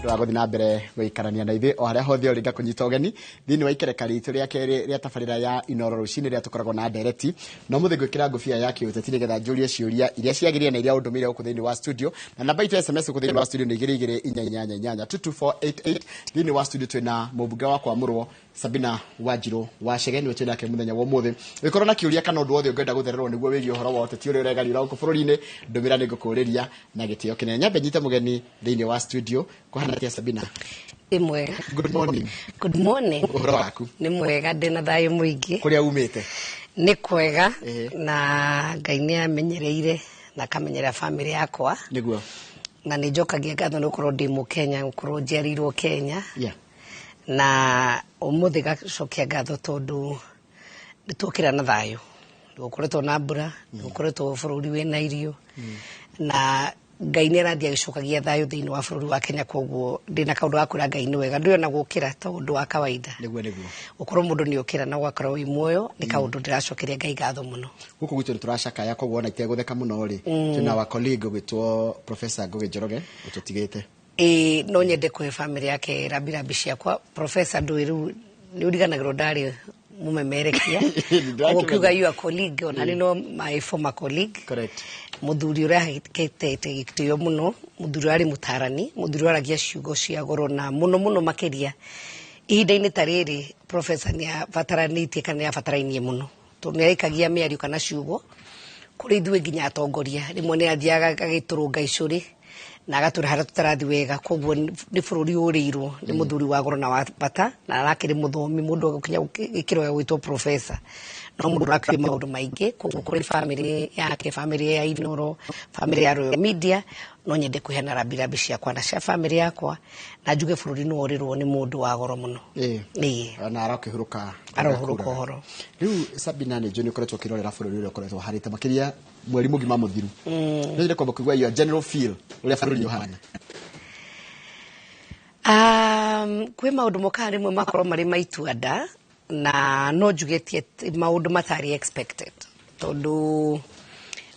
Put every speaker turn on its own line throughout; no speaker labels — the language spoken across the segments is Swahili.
Ndwagothi na mbere gwikarania na ithe o haria hothe uri ngakunyita ugeni thini wa ikereka ritu ria keri ria tabarira ya Inoro rucini ria tukoragwo na ndereti no muthi gwikira ngufia ya kiuteti nigetha njurie ciuria iria ciagiria na iria undumire uku thini wa studio na namba itu SMS uku thini wa studio ni 22488 thini wa studio twina mubunge wa kwamurwo Sabina Wanjiru wa Shegeni wetu nake muthenya wa muthi wikorwo na kiuria kana undu wothe ungenda guthererwo niguo wigi uhoro wa uteti uri uregarira uku bururi-ini ndumira ni ngukuriria na gitio kinene nyambe nyite mugeni thini wa studio kuhana tia Sabina
mwega.
Good morning.
Good morning.
Uhoro waku
Ni mwega ndina thayo muingi
kuria umite
ni kwega na Ngai ni amenyereire na kamenyera family yakwa
niguo
na ni njokagia ngatho nukorwo ndi mu Kenya ukorwo njerirwo Kenya na umuthi gacokia ngatho tondu nitukira na thayo gukoretwo na mbura gukoretwo bururi wina irio na Ngai ni arathia gicokagia thayo thiini wa bururi wa Kenya koguo ndina kaundu wa kwira Ngai ni wega ndiona gukira tondu wa kawaida
niguo
ukorwo mundu ni ukira na gwakorwo wi muoyo ni kaundu ndiracokeria Ngai ngatho muno
guku gwitu turacakaya koguo ona itegutheka muno ri tuna wa colleague gwitwo Professor Ngugi Njoroge ututigite
no nyende kwe family yake rabirabi ciakwa Professor Ndwiru ni uriganagiro ndari mumemerekia ukiuga you a colleague ona no my former colleague
correct
muthuri uria hikete gitio muno muthuri ari mutarani muthuri aragia ciugo cia goro na muno makiria ihinda-ini tariri Professor ni abataranitie kana abatarainie muno to ni aikagia miario kana ciugo kuri ithuĩ nginya atongoria rimwe ni athiaga agiturunga icuri na agatura haria tutarathi wega koguo ni bururi urirwo ni muthuri wa goro na wa bata na arakiri muthomi mundu agukinya gikiro ya gwitwo Professor no mundu rakwi maundu maingi koguo kuri family yake family ya Inoro family ya Royal Media no nyende kuhena rabirabi ciakwa na cia family yakwa na njuge bururi no urirwo ni mundu wa goro muno
na arakihuruka
horo
riu Sabina ni joni koretwo kirorera bururi uri koretwo harite makiria mweri mugima muthiru nire kwamba kugwa your general feel uri bururi yohana
kwe maundu moka rimwe makorwo mari maituanda na no njugetie maundu matari expected tondu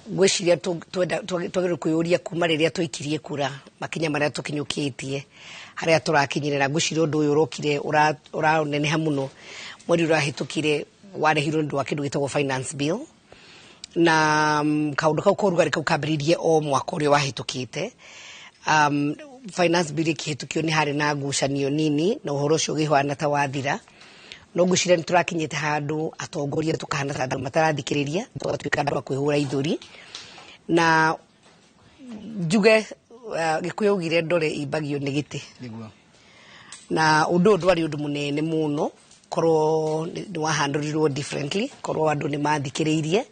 gwiciria twagirwo kuyuria kuma riria twikirie kura makinya maria tukinyukitie haria turakinyirira gwiciria undu uyu urokire uraneneha muno mweri urahitukire warehirwo ndu wa kindu gitagwo finance bill na kaundu kau korugari kau kambiririe o mwaka uria wahitukite finance bill kihitukio ni hari na ngucanio nini na uhoro ucio gihwana ta wathira no nguciria ni turakinyite handu atongoria tukahana ta matarathikiriria tugatuika andu akwihura ithuri na njuge gikuyu ugire ndore ibagio ni giti
niguo
na undu ndwari undu munene muno korwo ni wahandũrirwo differently korwo andu ni mathikiririe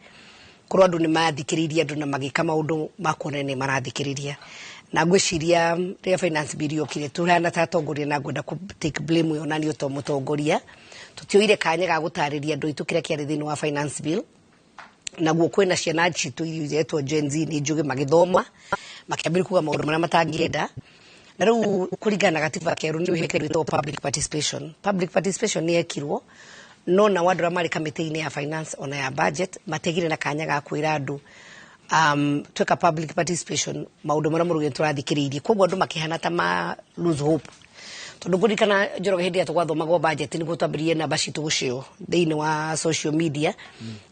korwo andu ni mathikiririe andu na magika maundu makonene marathikiriria na gwiciria ria finance bill yokire turana ta tongoria na ngwenda ku take blame yo nani uto mutongoria tutioire kanya ga gutariria andu itukire kiari thini wa finance bill na guo kwina ciana citu iretwo Gen Z ni njuge magithoma makiambira kuga maundu maria matangienda na riu kuringana gatiba keru ni wihekirwo public participation ni ekirwo no na wandu ramari kamiti-ini ya finance ona ya budget mategire na kanya ga kwira andu tweka public participation maundu maria muruge turathikiririe koguo andu makihana ta ma lose hope tondu kurikana Njoroge hindi atugwathomagwo budget ni gutwambirie namba citu gucio thiini wa social media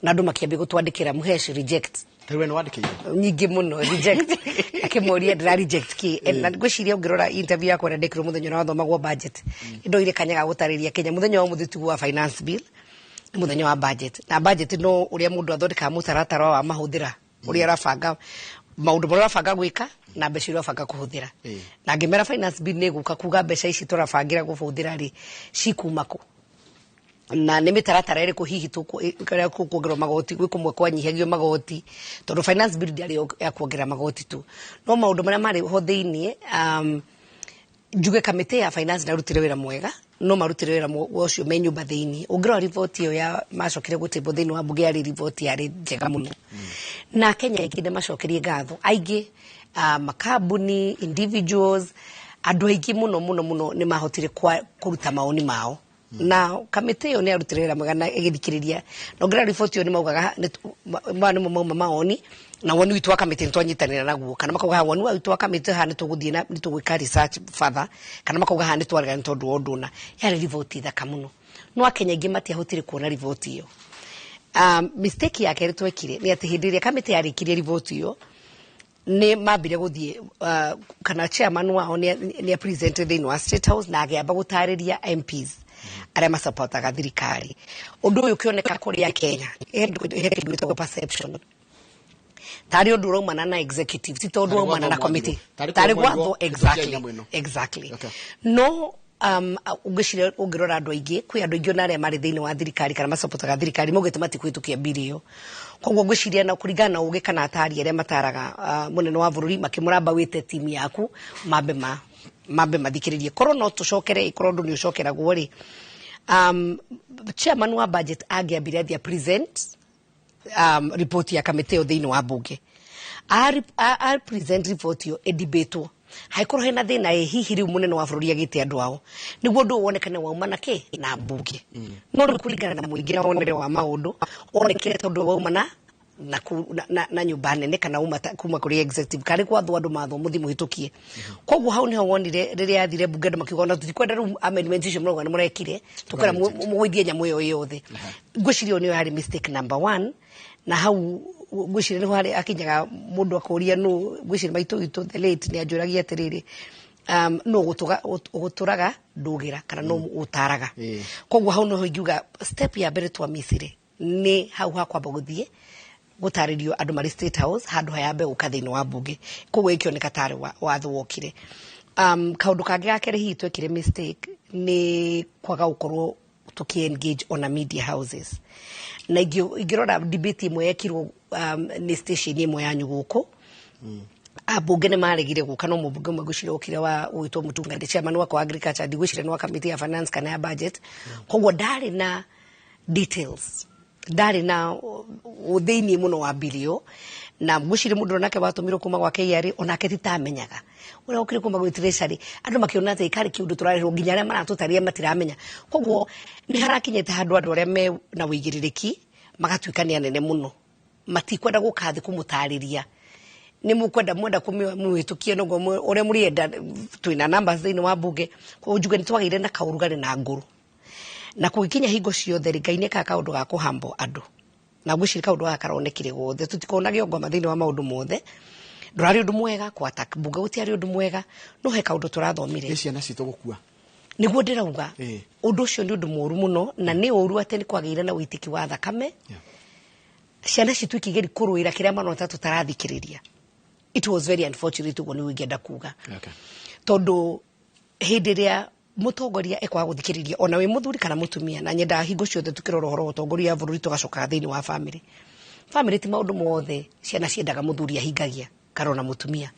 na andu makiambia gutwandikira muhesh reject
Tewe no wandikire
nyingi muno reject akimuria ndira reject ki na gwiciria ungirora interview yakwa ndekirwo muthenya wa thomagwo budget indo ile kanyaga gutariria Kenya muthenya wa muthitu wa finance bill muthenya wa budget na budget no uria mundu athondeka mutaratara wa mahuthira uria arabanga maundu maria arabanga gwika na mbeca iria arabanga kuhuthira na ngimera finance bill ni guka kuga mbeca ici turabangira guhuthira ri cikumako na ni mitaratara iri kuhihi tukugira kuongerwa magoti gwi kumwe kwanyihagio magoti tondu finance bill ndari ya kuongera magoti tu no maundu maria mari ho thiini njuge kamiti ya finance narutire wira mwega no marutire wira ucio me nyumba thiini ungirwa report iyo ya macokire gutebo thiini wa bunge yari report yari njega muno na Kenya ikinde macokerie ngatho aingi makambuni individuals andu aingi muno ni mahotire kuruta maoni mao na kamite yo ni arutirira magana igithikiriria no ngira report yo ni maugaga ni maoni na wonu itwa kamite ntwanyitanira naguo kana makauga wonu itwa kamite ha nituguthie na nitugwika research further kana makauga ha nitwarega ntondu onduna yari report thaka muno no akenya ingi matiahotire kuona report iyo mistake yake ri twekire ni ati hindiria kamite yarikirie report iyo ni mambire guthie kana chairman wao ni presented thini wa State House na agiamba gutariria MPs aria masupportaga thirikari undu uyu kioneka kuri ya Kenya ndu perception tari undu raumana na executive ti tondu raumana na committee tari gwatho exactly okay. No ugishire ungirora andu aingi kwi andu aingi onaria mari thini wa thirikari kana masupportaga thirikari mugite matikwitukia birio koguo ngwiciria na kuringana na ugi kana atari aria mataraga munene wa bururi makimuramba wite timu yaku mambe mathikiririe korwo no tucokere ikorwo ndu ni ucokera gwori chairman wa budget agiambire athia present report ya kamite thini wa bunge a present report yo edibatewo haikorwo hena thina hihi riu munene wa bururi agite andu ao niguo ndu wonekane waumana ke na bunge no rikurigana na muingira wonere wa maundu onekire tondu waumana na nyumba nene kana kuma kuri executive kari gwatho andu mathomuthi muhitukie koguo hau niho wonire riria athire bunge andu makiuga tutikwenda riu amendment icio murauga ni murekire tukira mugwithie nyamu iyo yothe ngwiciria niyo hari mistake number 1 na hau ngwiciria niho hari akinyaga mundu akuria no ngwiciria maitu itu the late ni anjuragia atiriri no guturaga ndugira kana no utaraga koguo hau niho ingiuga step ya mbere twa misiri ni hau hakwamba guthie gutaririo andu mari State House handu hayambe ukathini wa bunge koguo ikioneka tari watho wokire kaundu kangi gakere hihi twekire mistake ni kwaga gukorwo tuki engage on a media houses na igirora debate imwe yekirwo ni station imwe ya nyuguko abunge ne maregire guka no mubunge umwe gushire ukire wa uitwo mutungande chairman wa agriculture digwishire no committee ya finance kana ya budget koguo ndari na details ndari na uthini muno wa bilio na gushire mundu nake watumirwo kuma gwa KRA onake titamenyaga uria ukire kuma gwa treasury andu makiona ati ikari kiundu turarehwo nginya aria maratutaria matiramenya koguo ni harakinyete handu andu aria me na wigiririki magatuikania nene muno matikwenda gukathi kumutariria ni mukwenda mwenda kumwitukie no uria murienda twina numbers thini wa bunge ko ujuge ni twagire na kaurugari na nguru na kugikinya hingo ciothe rigaine ka kaundu ga kuhambo andu na gwiciri kaundu ga karonekire gothe tutikona giongoma thini wa maundu mothe ndurari undu mwega kwa attack bunge gutiari undu mwega no he kaundu turathomire
ciana citu gukua
niguo ndirauga undu ucio ni undu moru muno na ni oru ate ni kwagire na uitiki wa thakame ciana citu ikigeri kuruira kiria manota tutarathikiriria it was very unfortunate ugo ni wingienda kuga tondu hindiria mutongoria ekwa guthikiriria ona we muthuri kana mutumia na nyenda hingo ciothe tukirora horo utongoria bururi tugacoka thini wa family ti maundu mothe ciana ciendaga muthuri ahingagia karona mutumia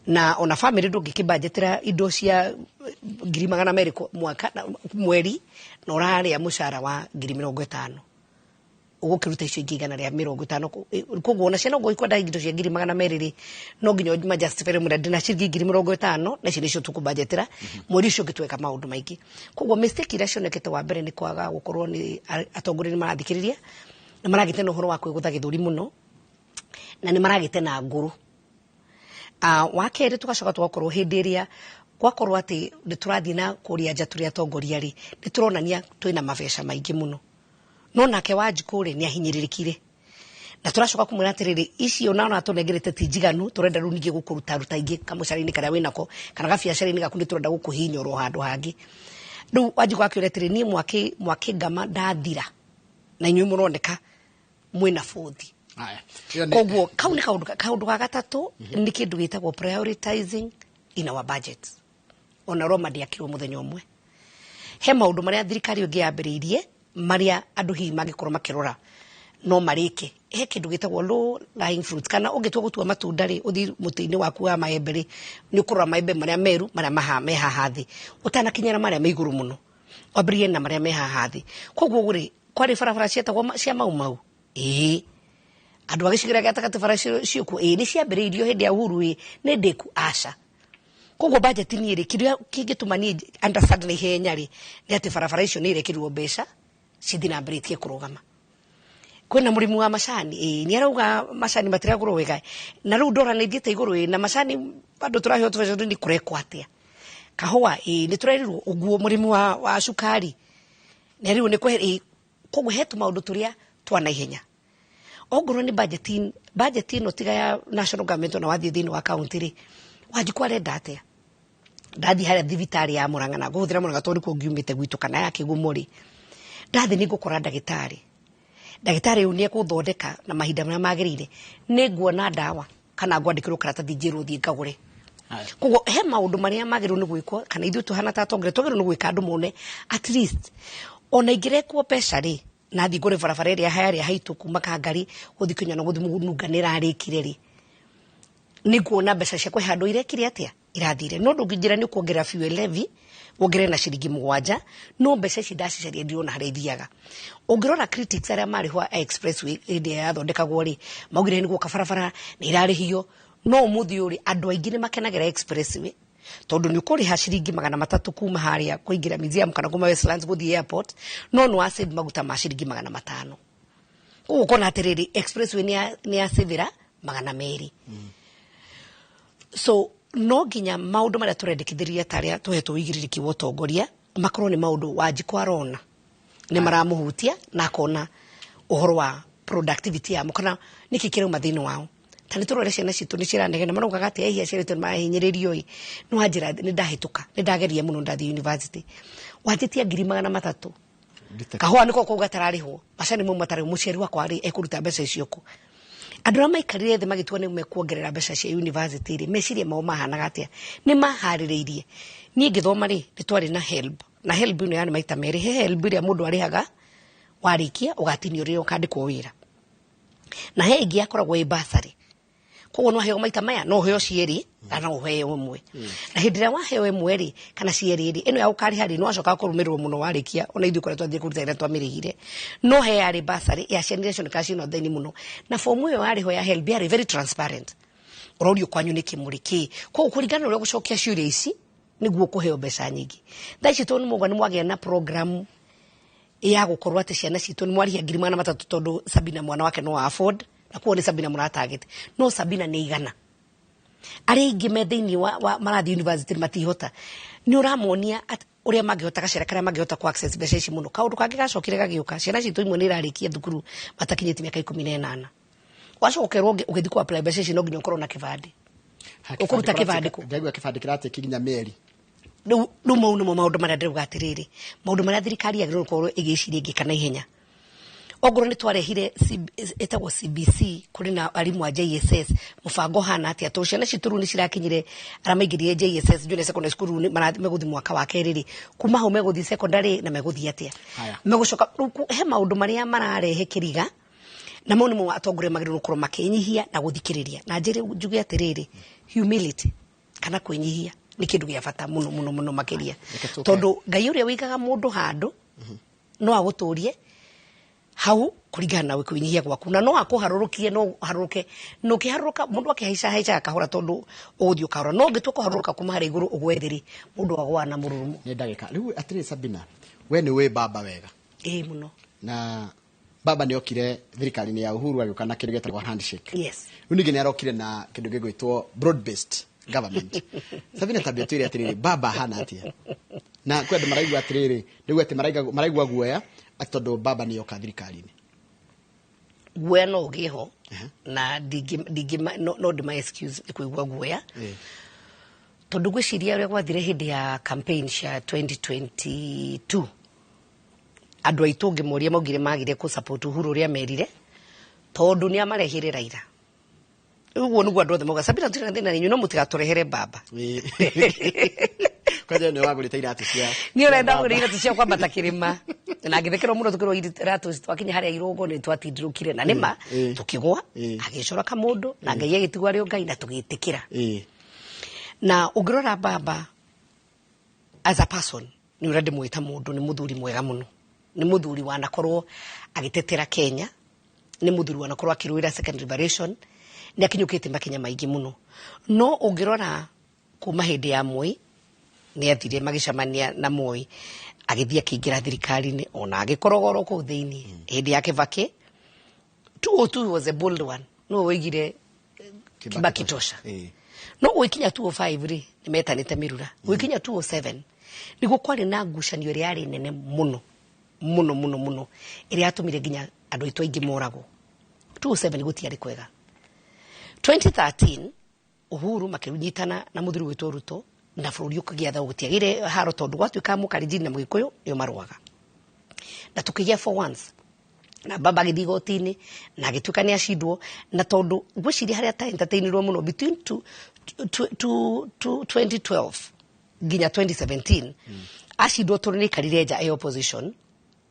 na ona family ndungikibudgetira indo cia 200,000 mwaka mweri na uraria mushara wa 50,000 ugukiruta icio ingĩ 150 koguo ona ciana ngo ikwenda indo cia 200,000 no nginya ma justify mu ndina ciringi 50,000 na cirio cio tukubudgetira mweri ucio gitweka maundu maingi koguo mistake ira cionekete wa mbere ni kwaga gukorwo ni atongoria ni marathikiriria na maragite no horo wa kwigutha githuri muno na ni maragite na nguru wakere tugacoka tugakorwo hindi iria gwakorwo ati ni turathii na kuria nja turi atongoria ri ni turonania twina mabesha maingi muno no nake Wanjikuri ni ahinyiririkire na turacoka kumwira atiriri ici ona atunegerete tijiganu turenda ru ningi gukuruta ruta ingi kamucari-ini karia winako kana gabiacara-ini gaku ni turenda gukuhinyoro handu hangi ru Wanjikuri akire atiri ni mwaki ngama ndathira na inyu muroneka mwina bothi koguo kau ni kaundu ga gatatu ni kindu gitagwo prioritizing in our budget ona Roma ndiakirwo muthenya umwe he maundu maria thirikari ungi yambiriirie maria andu hihi magikorwo makirora no marike he kindu gitagwo low lying fruits kana ungitua gutua matunda ri uthi muti-ini waku wa maembe ri ni ukurora maembe maria meru maria meha hathi utanakinyira maria me iguru muno wambirie na maria meha hathi koguo guri kwari barabara cietagwo cia mau andu agicigira gatagati bara ciuku ni ciambiriirio hindi ya Uhuru ni ndiku aca koguo budget ni iri kiria kingituma ni understand ni henya ri ni ati barabara icio ni irekirwo mbeca cithina mbiritie kurugama kwina murimu wa macani ni arauga macani matiragurwo wega na riu ndora ni thiete iguru na macani bado turahio tufezo ni kurekwa atia kahua ni turerirwo uguo murimu wa cukari na riu ni kwe koguo hetu maundu turia twana ihenya ongorwo ni budget no tiga ya national government na wathie thini wa county ri wajikwa renda atia ndathi haria thibitari ya Murang'a na guthira Murang'a tori ko ngiumite gwitu kana ya Kigumuri ndathi ni ngukora ndagitari unie kuthondeka na mahinda maria magirire ni nguona ndawa kana ngwandikirwo karatathi njiru thie ngagure koguo he maundu maria magirwo ni gwikwo kana ithu tuhana ta tongere togero ni gwika andu mone at least ona ingirekwo pesa ri na thi ngure barabara iria haria haitu kuma Kangari guthi kinya na guthi mugununganira arikire ri ni nguona mbeca cia kwihandwo irekire atia irathire no ndungijira ni kuongerera fuel levy wongere na ciringi 7 no mbeca ici ndacicaria ndirona haria ithiaga ungirora critics aria mari hwa expressway inde ya thondekagwo ri maugire ni guka barabara ni irarihio no muthi uri andu aingi ni makenagira expressway tondu ni ukuriha ciringi 300 kuma haria kuingira museum kana kuma Westlands guthi airport no no save maguta ma ciringi 500 uko na atiriri expressway ni ya severa 200 so no ginya maundu maria turendekithiria taria tuhetwo wigiririki wa utongoria makorwo ni maundu Wanjiku arona ni maramuhutia na kona uhoro wa productivity ya mukana niki kirauma thini wao tani turore ciana citu ni ciranegena marugaga ati ehia ciretu mahinyiririo no anjira ni ndahituka ni ndageria muno ndathi university wanjitia 300 kahua niko kuga tararihwo macani mu matari muciari wakwa ari ekuruta mbeca icio ku andura maikarire the magitwa ni mekuongerera mbeca cia university ri meciria mao mahanaga atia ni mahaririirie ni ngithoma ri ni twari na help na help ni yani maita meri he help ria mundu arihaga warikia ugatinio ri ukandikwo wira na he ingi akoragwo i basari koguo no heo maita maya no heo cieri kana no heo imwe na hindi ria waheo imwe ri kana cieri ri ino ya ukari hari no acoka kurumirwo muno warikia ona ithu kore twathie kuruta ira twamirihire no he yari basari ya generation kashino thini muno na form yo yari ho ya help yari very transparent urorio kwanyu ni kimuriki ko kuringana uri gucokia ciuria ici niguo kuheo mbeca nyingi thaici tu ni mugwa ni mwagia na program ya gukorwo ati ciana citu ni mwarihia 300 tondu Sabina mwana wake no afford na kuo ni Sabina mura target no Sabina ni igana ari ingi me thini wa marathi university matihota ni uramonia uria mangihota gacera karia mangihota ku access mbeca ici muno kaundu kangi gacokire gagiuka ciana citu imwe ni irarikia thukuru matakinyiti miaka 18 wacokerwo ugithi ku apply mbeca ici no nginya ukorwo na kibandi ukuruta kibandi ku
ndagwa kibandi kirate kinya meri
no maundu maria ndiruga atiriri maundu maria thirikari yagirwo korwo igiciria ingi kana ihenya ogoro ni twarehire etagwo CBC kuri na arimu wa JSS mufango hana atia to ciana cituru ni cirakinyire aramaingirie JSS junior secondary school ni meguthi mwaka wa keriri kuma ho meguthi secondary na meguthi atia megucoka he maundu maria mararehe kiriga na mo ni mo atongore magirwo kurwo makinyihia na guthikiriria na njire njugi atiriri humility kana kwinyihia ni kindu gia bata muno makiria tondu ngai uria wigaga mundu handu no aguturie hau kuringana na wikunyihia gwaku na no akuharurukie no haruruke no kiharuruka mundu akihaica akahora tondu uguthio kahora no ngitwa kuharuruka kuma hari iguru ugwethiri mundu agwa na mururumu
ni ndagika riu atiri Sabina we ni we baba wega
muno
na baba ni okire thirikari ni ya Uhuru agioka na kindu getagwo handshake
yes
unigi ni arokire na kindu gigwitwo broad based government Sabina tabia tu ile atiriri baba hana atia na kwenda maraigwa atiriri niguo ati maraigwa guoya atondo baba ni yoka thirikari ni
guoya no giho na digi no de my excuse kuigwa guoya tondu gwiciria uria gwathire hindi ya campaign cia 2022 andu aitu ngimuria maugire magire ku support Uhuru uria merire tondu ni amarehire Raila uguo niguo andu othe moga Sabina tira thina ninyu no mutigatũrehere baba
kwaje ni wagurite iratu cia
ni urenda gurire iratu cia kwambata kirima na ngithekero muno tukirwo iratu twakinya haria irugo ni twatindirukire na nima tukigwa agicora ka mundu na ngai agitigwa rio ngai na tugitikira na ungirora baba as a person ni urende mwita mundu ni muthuri mwega muno ni muthuri wanakorwo agitetera Kenya ni muthuri wanakorwo akiruira second liberation ni akinyukite makinya maingi muno no ungirora kuma hindi ya Moi ni athire magicamania na Moi agithia kiingira thirikari ni ona agikorogoro ku thiini hindi ya Kibaki 202 was a bold one. No wigire Kibaki tosha. No gwikinya 205 ri nimetanite mirura. Gwikinya 207 nigo kwari na ngucanio ri ari nene muno iri atumire ginya andu itu aingi morago. 207 gutiari kwega. 2013 Uhuru makinyitana na muthuri witwo Ruto na bururi ukagia tha gutiagire haro tondu gwatuika mukarijini na Mugikuyu yo marwaga. Na tukigia for once na baba githigotini na gituka ni acindwo na tondu gwiciria haria ta entertainirwo muno between 2012 ginya 2017 acindwo tondu ni karire nja e opposition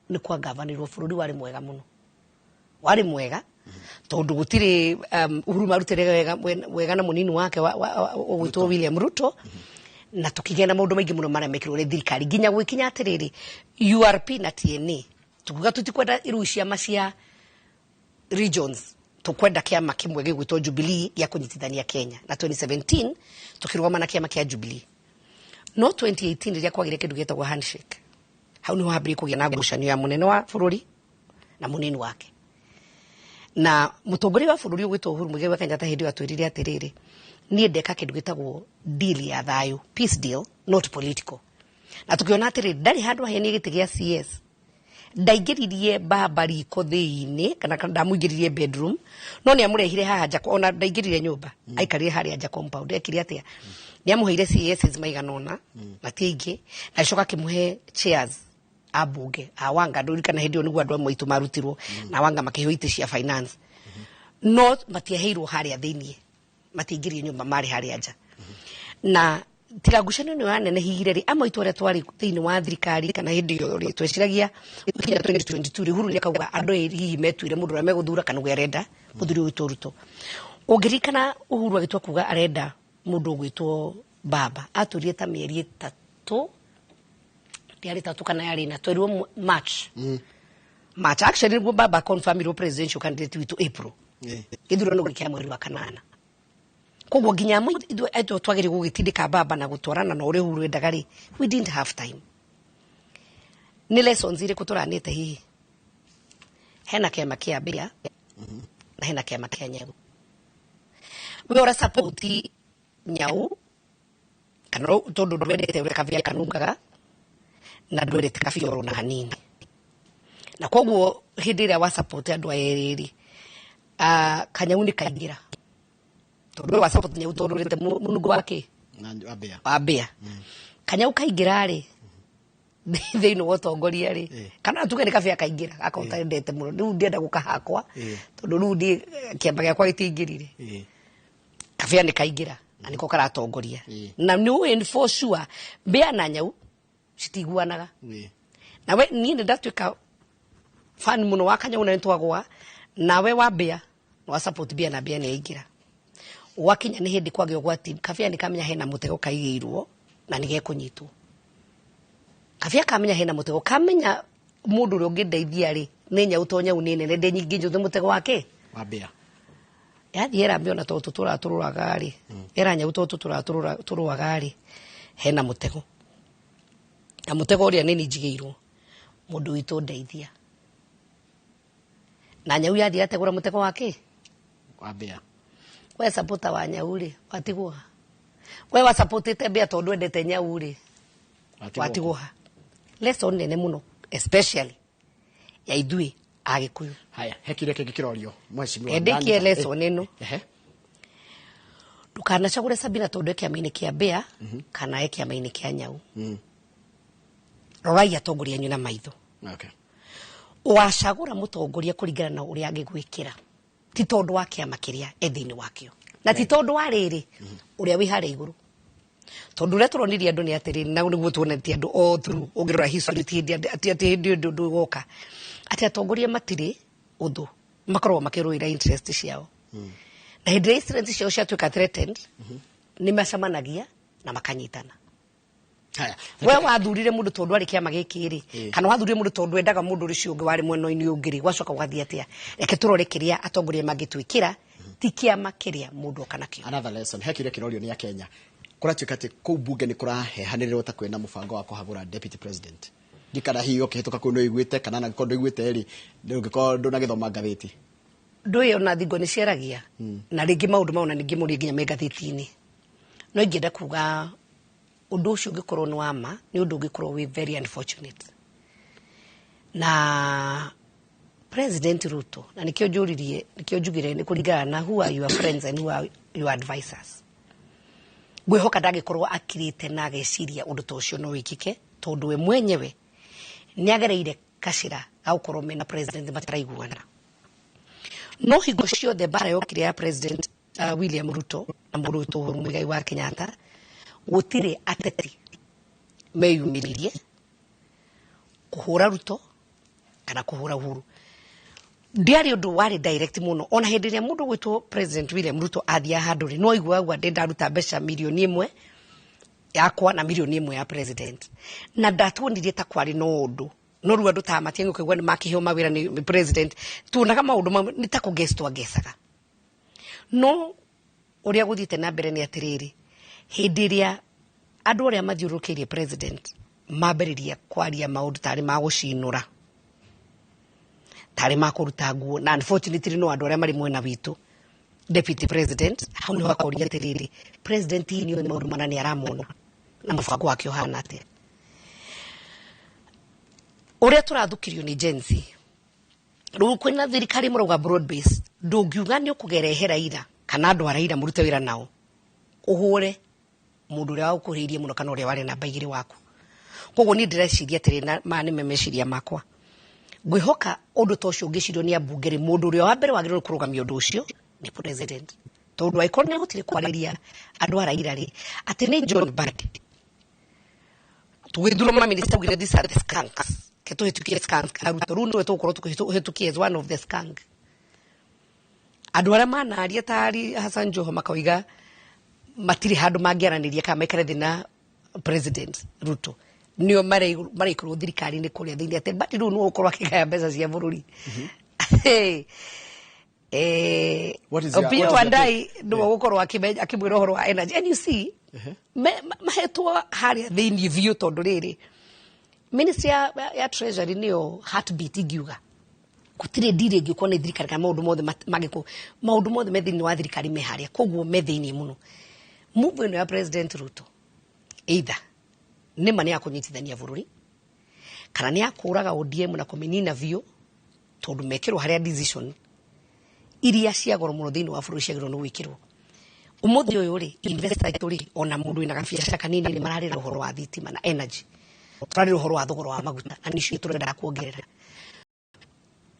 ni kwa gavanirwo bururi wari mwega muno, wari mwega tondu gutire Uhuru marutire wega na munini wake witwo William Ruto na tukigena maundu maingi muno maramekirwo ni thirikari ginya gwikinya atiriri URP na TNA tukuga tutikwenda irucia macia regions tukwenda kiama kimwe gigwitwo Jubilee ya kunyitithania Kenya na 2017 tukirugama na kiama kia Jubilee no 2018 riria kwagire kindu getagwo handshake hau ni wambire kugia na ngucanio ya munene wa bururi na munini wake na mutongoria wa bururi ugwitwo Uhuru Muigai wa Kenyatta hindi atwirire atiriri nie ndeka kindu gitagwo deal ya thayu, peace deal, not political. Na tukiona atiriri ndari handu haheni giti gia CS ndaingiririe baba riko thiini kana ndamuingiririe bedroom no ni amurehire haha nja ona ndaingiririe nyumba aikarire haria nja compound ekire atia ni amuheire CS maiganona matiingi na coka kimuhe chairs abunge awanga nduri kana hindi onigwa andu amwe itu marutirwo na wanga makiho ite cia finance no matiaheirwo haria thiini matingirie nyumba mari haria nja na tiragucanio ni wanene higire ri amwe itware twari thiini wa thirikari kana hindi yo ri tweciragia kinya 2022 ri Uhuru ni akauga andu eri metuire mundu ra meguthura kana gwerenda muthuri witwo Ruto ungirikana Uhuru agitwa kuga arenda mundu gwitwo baba aturie ta mieri 3 yari 3 kana yari na twerwo March actually go baba confirm presidential candidate witwo April githurano gikia mweri wa 8 koguo ginya mu eto twagire gugitindika baba na gutwarana na uri Uhuru endagari we didn't have time ni lessons ire kuturanite hihi hena kiama kia Bia na hena kiama kia Nyau we ora support Nyau kana tondu ndwendete ure kavia kanungaga na ndwendete kafioro na hanini na koguo hindi ria wa support andu aeriri Kanyau ni kaingira tondu wa support Nyau tondu rete munungu wake
na
Bia Kanyau kaingira ri thiini wa utongoria ri kana tuge ni kavia kaingira akauta ndete muno riu ndienda gukahakwa tondu riu ndi kiamba giakwa gitingirire kavia ni kaingira na niko karatongoria na ni for sure Bia na Nyau citiguanaga na we ni ndatwika fan muno wa Kanyau na ntwagwa nawe wa Bia wa support Bia na Bia ni aingira wakinya ni hindi kwagio gwa team kavia ni kamenya hena mutego kaigirwo na nige kunyitwo kavia kamenya hena mutego kamenya mundu uri ungindeithia ri ni Nyau to Nyau ni nene ndi nyingi njuthe mutego wake
wa Bia
yathi era mbiona to tutururaga ri era Nyau to tutururaga ri hena mutego na mutego uria nini njigirwo mundu witu ndeithia na Nyau yathi ategura mutego wake
wa Bia
we supporta wa Nyau ri watigwa we wa supportite Bia tondu endete Nyau ri watigwa lesson nene muno especially ya idui Agikuyu
haya hekire kikirorio mheshimiwa
endekie lesson eno dukana chagure Sabina tondu kiama-ini kia Bia kana kiama-ini kia Nyau rorai atongoria nyu na maitho
okay
wacagura mutongoria kuringana na uria angigwikira ti tondu wa kiama kiria ethini wakio na ti tondu wa riri uria wi hare iguru tondu re turonirie andu ni atiri na niguo tuonetie andu o through ungirora history ati ndu goka ati atongoria matiri uthu makorwo makiruira interest ciao na hindi interest ciao ciatuika threatened ni macamanagia na makanyitana
haya
we wathurire mundu tondu ari kiama gikiri kana wathurire mundu tondu endaga mundu ricio ungi wari mwena-ini ungiri gwacoka gwathia atia reke turore kiria atongoria magitwikira ti kiama kiria mundu kana kio
another lesson hekire kirorio ni ya Kenya kuratuika ati kuu bunge ni kurahehanirwo ta kwena mubango wa kuhagura deputy president gikara hiyo kihituka kuno igwite kana na kondo igwite ri ndungiko nduna githoma ngathiti
ndoyo na thingo ni ciaragia na ringi maundu mauna ningi muri nginya megathiti-ini no ingenda kuga undu ucio ngikorwo ni wama ni undu ngikorwo we very unfortunate na President Ruto na nikio njugire ni kuringana na who are your friends and who are your advisors ngwihoka ndagikorwo akirite na ageciria undu ta ucio no wikike tondu we mwenyewe ni agereire kacira aukorwo mena president mataraiguana no hingo ciothe bara yokire ya President William Ruto na Ruto Muigai wa Kenyatta gutire ateti meyumiririe kuhura Ruto kana kuhura Uhuru ndiari undu wari direct muno ona hindi ria mundu gwitwo President William Ruto athia handuri no igwagwa ndenda ruta mbeca milioni 1 yakwa na milioni 1 ya president na ndatwonirie ta kwari no undu no ru andu ta matiengo kigwa ni makiheo mawira ni president tunaga maundu ni ta kugestwa gesaga no uria guthite na mbere ni atiriri hindi ria andu aria mathiurukirie president mamberiria kwaria maundu tari ma gucinura tari ma kuruta nguo na unfortunately no andu aria mari mwena witu deputy president hau ni wakoria atiriri president ni maundu manani aramona na mubango wake uhana atia uria turathukirio ni Gen Z riu kwina thirikari muruga broad base ndungiuga ni ukugerehera ira kana andu araira murute wira nao uhure mundu uria ukuririe muno kana uria wari namba igiri waku koguo ni ndireciria atiri na mani memeciria makwa ngwihoka undu ta ucio ngicirio ni ambunge ri mundu uria wa mbere wagirwo kurugamia undu ucio ni president tondu aikoro ni gutire kwariria andu araira ri ati ni John Mbadi tuwithuro ma minister ugire these are the skanks keto hetukie skank aruto runo wetu ukoro tuhetukie as one of the skank andu aria manaria tari Hassan Joho makoiga matiri handu mangiaraniria kama ikare thina President Ruto nio mari ikuru thirikari ni kuria thiini ate Mbadi ru no ukorwa kigaya mbeca cia bururi Opio Wandai no gukorwo akimwira uhoro wa energy and you see mahetwo haria thiini view tondu riri ministry ya treasury niyo heartbeat ingiuga gutire ndire ngiko ni thirikari kana maundu mothe magiko maundu mothe methini wa thirikari me haria koguo methini muno move no ya President Ruto either ni mani akunyitithania bururi kana ni akuraga ODM na kuminina view tondu mekirwo haria decision iria cia goro muno thini wa bururi ciagirwo no gwikirwo umuthi uyu ri investor turi ona mundu ina gabiacara kanini ni mararira uhoro wa thitima na energy turarira uhoro wa thogoro wa maguta na nicio turenda kuongerera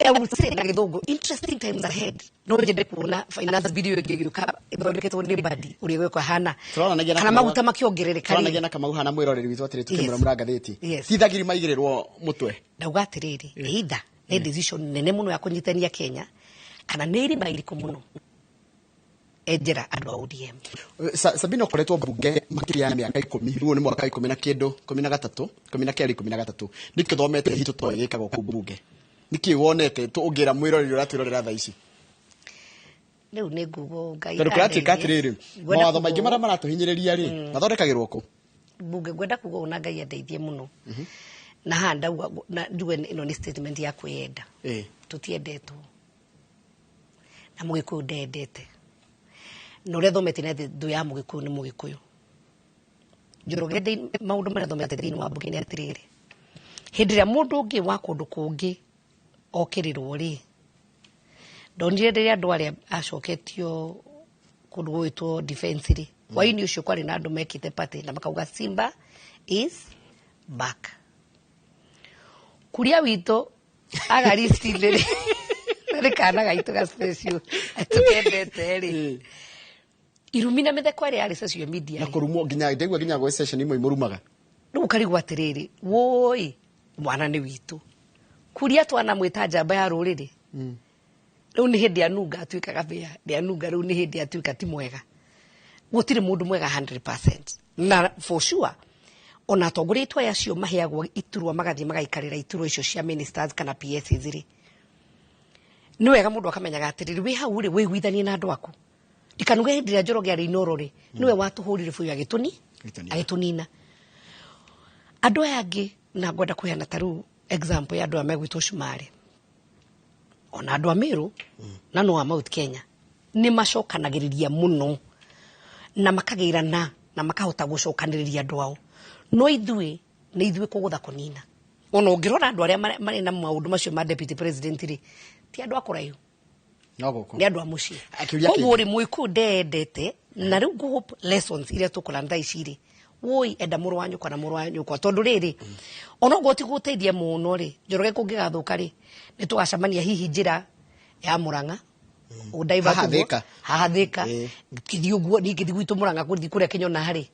I will say na githungu interesting times ahead no njende kuona finance video igigiruka ithondeketwo ni Mbadi uri gwekwa hana kana maguta makiongerereka
turanagia na kama hana mwiroreri witu atire tukimura muragatheti ti thagiri maigirirwo mutwe
ndauga atiriri either ni decision nene muno ya kunyitania Kenya kana ni iri mairiko muno ejera andu a ODM
Sabina koretwo bunge makiria ya miaka 10 riu ni mwaka 10 na kindu 13 13 nikio thomete hitu toyekaga ku bunge niki wonete tuungira mwiroreri uratwirorera tha ici
riu ni ngugo ngai
tondu kuratika atiriri mawatho maingi mara maratuhinyiriria ri mathondekagirwo ku
bunge gwenda kuga una ngai andeithie muno na handa na nduwe ino ni statement ya kwenda tutiendetwo na mugikuyu ndendete no ria thomete na ndu ya mugikuyu ni mugikuyu njoroge maundu maria thomete thiini wa bunge ni atiriri hindi ria mundu ungi wa kundu kungi okirirwo ri ndonire ria andu aria acoketio kundu gwitwo defense ri waini ucio kwari na andu mekite party na makauga Simba is back kuria wito agaristi ri kana gaitu ga special atukendete ri irumina metheko ria ari social media
na kurumo nginya ndegwa nginya go session imwe imurumaga
riu karigwa atiriri woi mwana ni witu kuria twana mwita njamba ya ruriri riu ni hindi anunga atuika gabia ni anunga riu ni hindi atuika ti mwega gutire mundu mwega 100% na for sure ona atongoretwa yacio maheagwo iturwa magathie magaikarira iturwa icio cia ministers kana PS ziri ni wega mundu akamenyaga atiriri wi hau ri wiguithanie na andu aku ikanuge hindi ria Njoroge ari inoro ri niwe watuhurire buyu agitunina andu aya angi na ngwenda kuheana taru example ya andu a megwitwo Shumari ona andu a Meru na no a Mount Kenya ni macokanagiriria muno na makagirana na makahota gucokaniriria andu ao no ithui ni ithui kugutha kunina ona ngirora andu aria mari na maundu macio ma deputy president ri ti andu akuraihu ni andu a mucii koguo ri muiku ndendete na riu hope lessons iria tukuranda iciri woi enda muru wa nyukwa na muru wa nyukwa tondu riri ona goti guteithia muno ri Njoroge kungigathuka ri ni tugacamania hihi njira ya Murang'a udaiva hahathika kithi uguo ni kithi gwitu Murang'a kuthi kuria Kinyona hari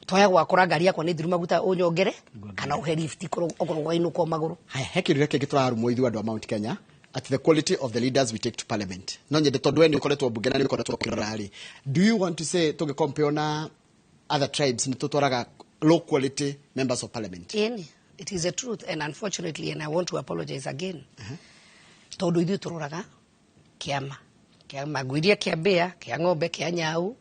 toya gwakora ngari yakwa ni thiru maguta unyongere kana uhe lift okorwo gwainu kwa maguru
hekirire kiki turarumo ithu andu a Mount Kenya at the quality of the leaders we take to parliament no nyende tondu eni ukoretwo bunge na ni ukoretwo kirorari. Do you want to say to compare na other tribes ni tutwaraga low quality members of parliament?
It is a truth, and unfortunately, and I want to apologize again. Tondu ithu turoraga kiama gwiria kia Mbea kia Ng'ombe kia Nyau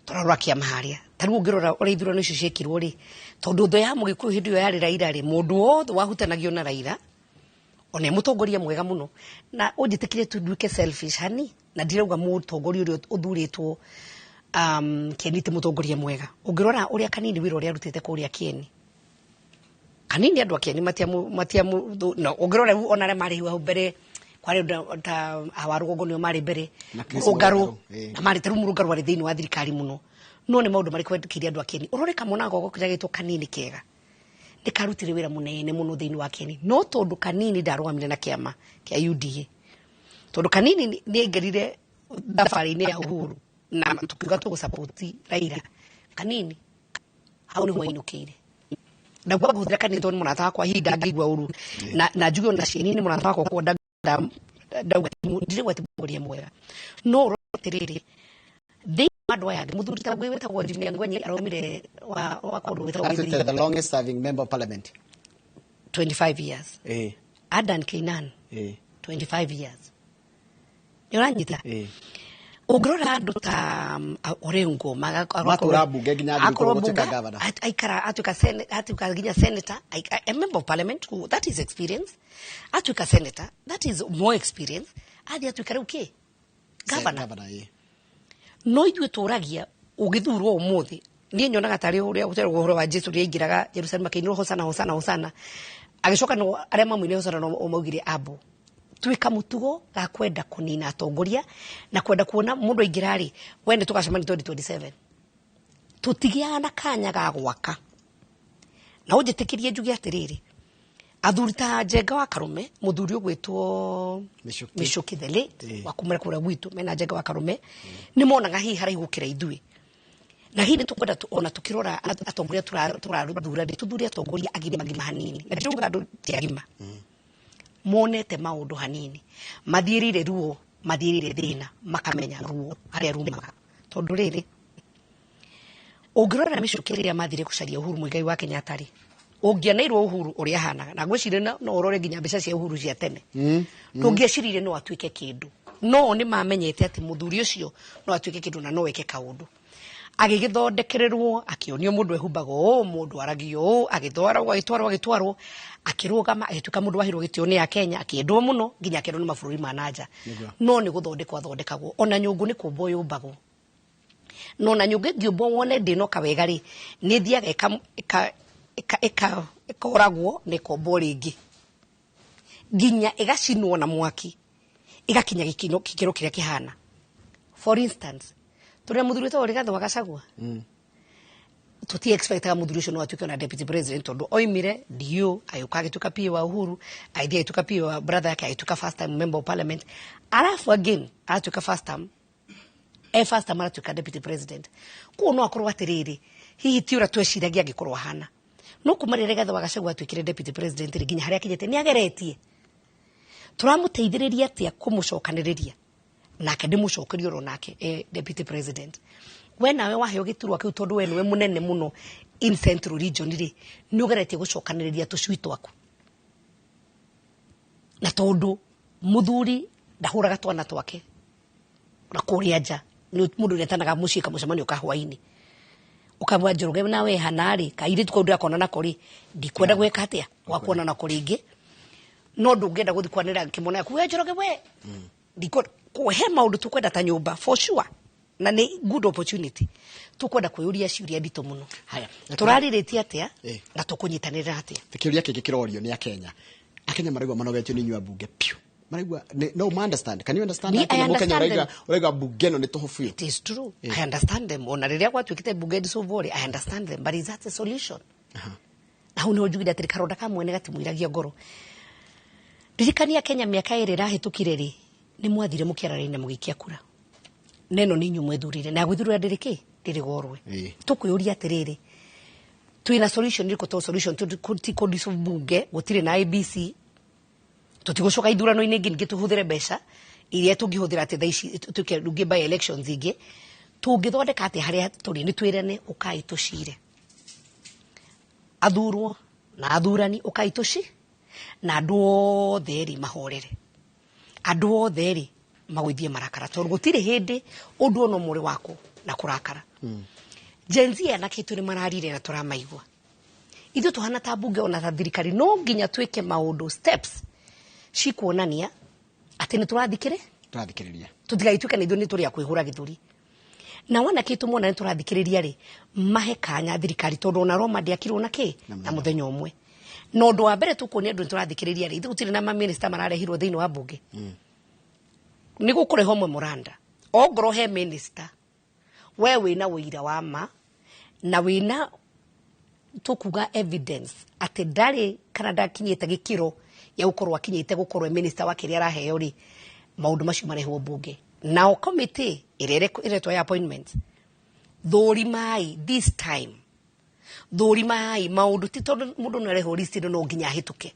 turarora kiama haria taru ngirora uri ithurano icio ciekirwo ri tondu tho ya Mugikuyu hindi yo yari Raila ri mundu wothe wahutanagio na Raila ona mutongoria mwega muno na unjitikire tuduike selfish hani na ndirauga mutongoria uri uthuritwo Kieni mutongoria mwega ungirora uria Kanini wira uria arutite kuria Kieni Kanini andu a Kieni matia no ungirora ona re mari hau mbere kwari ta awarugongo nio mari mbere Mugaru na mari taru Mugaru ari thiini wa thirikari muno no ni maundu mari kwendikiria andu a Kieni urore kamona gogo kiria gitwo Kanini kega ni karutire wira munene muno thiini wa Kieni no tondu Kanini ndarwamire na kiama kia UDA tondu Kanini ni ngerire thabari-ini ya Uhuru na tukiuga tugusupport Raila Kanini hau ni mwainukire na kwa kuthira Kanini tondu munataka kwa hinda ngigwa uru na njugo na cieni ni munataka kwa ndauga ndire gwatimburia mwega no rotiriri they madwa ya muthuri ta gwe wetagwo Jimmy Ngwenyi aromire wa kondu wetagwo
the longest serving member of parliament
25 years Adan Keynan 25 years yoranyita ugrora andu ta Orengo
matura bunge ginya thirikuru gutuika governor
aikara atuka ginya senator a member of parliament who that is experience atuka senator that is more experience atuka ruke governor no ithu turagia ugithurwo umuthi ni nyonaga tari uria guterwo uhoro wa Jesu ria ingiraga Jerusalem akainirwo hosana agicoka no aria mamuine hosana no maugire abo twika mutugo ga kwenda kunina atongoria na kwenda kuona mundu aingirari wende tukacemani 2027 tutigiana kanya ga gwaka na ujitikirie njugi atiriri athuri ta Njenga wa Karume muthuri ugwitwo Michuki the late wa kumira kura gwitu mena Njenga wa Karume ni monaga hi haraihu kira ithui na hii tukwenda ona tukirora atongoria turathura tuthuri atongoria agima hanini na ndirauga andu ti agima monete maundu hanini mathirire ruo mathirire thina makamenya ruo haria rumaga tondu riri ungirora Michuki riria mathire kucaria Uhuru Muigai wa Kenyatta ri ungianairwo Uhuru uria hanaga na ngwicire no urore nginya mbica cia Uhuru cia tene ndungiacirire no atuike kindu no ni mamenyete ati muthuri ucio no atuike kindu na no weke kaundu agigithondekererwo akionio mundu ehumbago mundu aragio agitwarwo akirugama agituka mundu wahirwo gitio ni ya Kenya akiendwo muno nginya akendwo ni mabũrũri ma nanja no ni guthondekagwo ona nyungu ni kumbo yumbago no na nyungu ngiumbo wone ndino kawega ri ni thiaga ikoragwo ni kombo ringi nginya igacinwo na mwaki igakinya gikiro kiria kihana. For instance tore muthuri to Rigathi wa Gachagua tuti expectaga muthuri ucio no atuike na deputy president tondu oimire dio ayuka gituka pia wa Uhuru idea ituka pia wa brother yake ituka first time member of parliament alafu again atuka first time atuka deputy president ko no akorwa atiriri hihi tiura tweciragia gikorwa hana no kumari Rigathi wa Gachagua atuikire deputy president nginya haria kinyete ni ageretie turamuteithiriria atia kumucokaniriria nake ndimucokerio ro nake deputy president we nawe waheo giturwa kiu tondu we niwe munene muno in central region ri ni ugeretie gucokaniriria tucui twaku na tondu muthuri ndahuraga twana twake na kuria nja ni mundu netanaga mucii kamucemanio ka hwaini ukamwa Njoroge nawe hanari kaire tuko ndu akona nako ri ndikwenda gweka atia wakuona nako ringi no ndungenda guthi kwanira kimona ku Njoroge we ndiko kuhe maundu tukwenda ta nyumba for sure na ni good opportunity tukwenda kuyuria ciuria ndito muno
haya
turariritie atia na tukunyitanira atia
kiuria kiki kirorio ni akenya marigwa manogetio ni nyua bunge piu marigwa no understand can you understand urega bunge no ni tohofu
it is true I understand them ona riria gwatuikite bunge ndi sovori I understand them but is that a solution na hau no jugida ati karonda kamwe ne gatimwiragia ngoro ririkania Kenya miaka iri rahitukire ri ni mwathire mukiararaine mugikia kura neno ni nyumwe thurire na gwithurira ndiriki ndirigorwe tukuyuria atiriri twina solution riko to solution to condition bunge gutire na ABC tutigocoka ithurano ine ngi ngituhuthire mbeca iria tungihuthira ati thaici tukirugie by elections ingi tungithondeka ati haria turi ni twirene ukai tucire athurwo na athurani ukai tuci na andu othe ri mahorere andu othe ri magwithie marakara tondu gutire hindi undu ono muri wako na kurakara Gen Z na kitu ni mararire na turamaigwa ithu tuhana ta bunge ona ta thirikari no nginya twike maundu steps cikuonania ati ni turathikiriria tutigaituika ni ithu ni turi akwihura githuri na wana kitu mona ni turathikiriria ri mahe kanya thirikari tondu ona Roma ndiakirwo na ki na muthenya umwe no ndo wa mbere tukuonia andu ni turathikiriria ri ithu gutire na minister mararehirwo thiini wa bunge ni gukure homwe muranda ongoro he minister we wina wira wa ma na wina tukuga evidence ati ndari kana ndakinyite gikiro ya gukorwo akinyite gukorwo minister wa kiria araheo ri maundu macio marehwo bunge now committee iretwa ya appointment thori mai this time thori mai maundu ti tondu mundu no areho list no nginya hituke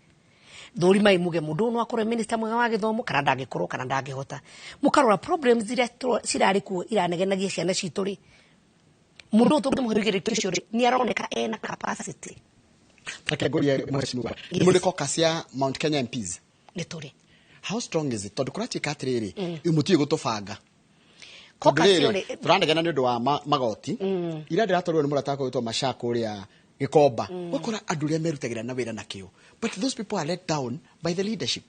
thori mai muge mundu no akorwo minister mwega wa githomo kana ndangikorwo kana ndangihota mukarora problems iria cirari ku iranegenagia ciana citu ri mundu tungimuhirigire kicio ni aroneka ena capacity
takegoria mweshimwa mundu kokasia Mount Kenya MPs
ni turi
how strong is it tondu kurati katiriri imutie gutubanga
kokasiore
turandegena ni undu wa magoti ira ndiratorwo ni muratako witwa Mashako uria gikomba wakora andu ria merutagira na wira nakio but those people are let down by the leadership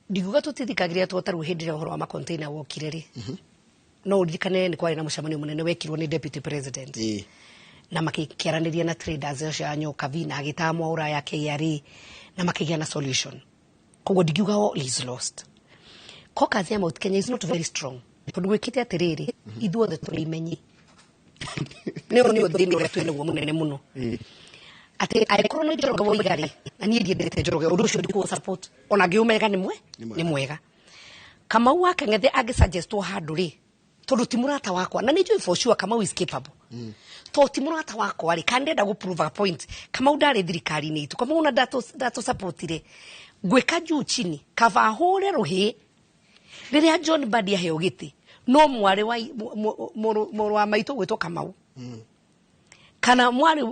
ndiguga tutithikagiria twotaru hindi ria uhoro wa macontainer wokire ri no urikane ni kwari na mucamanio munene wekirwo ni deputy president na makikiaraniria na traders ya nyoka vina agitamwa ura ya KRA na makigia na solution kogo ndiguga all is lost kokazi ya Mount Kenya is not very strong tondu gwikite atiriri ithuothe turimenyi ni thini uria twina guo munene muno ati aikorwo no Njoroge wo igari na nie ndiendete Njoroge undu ucio ndikuo support ona ngiumega ni mwega Kamau wa Kang'ethe agisuggestwo handu ri tondu ti murata wakwa na ni for sure Kamau is capable to ti murata wakwa ri kandenda go prove a point Kamau ndari thirikari ni itu Kamau na dato supportire gweka juu chini kava hore ruhi riria John Mbadi aheo giti no mwari wa moro wa maitu gwitwo Kamau kana mwari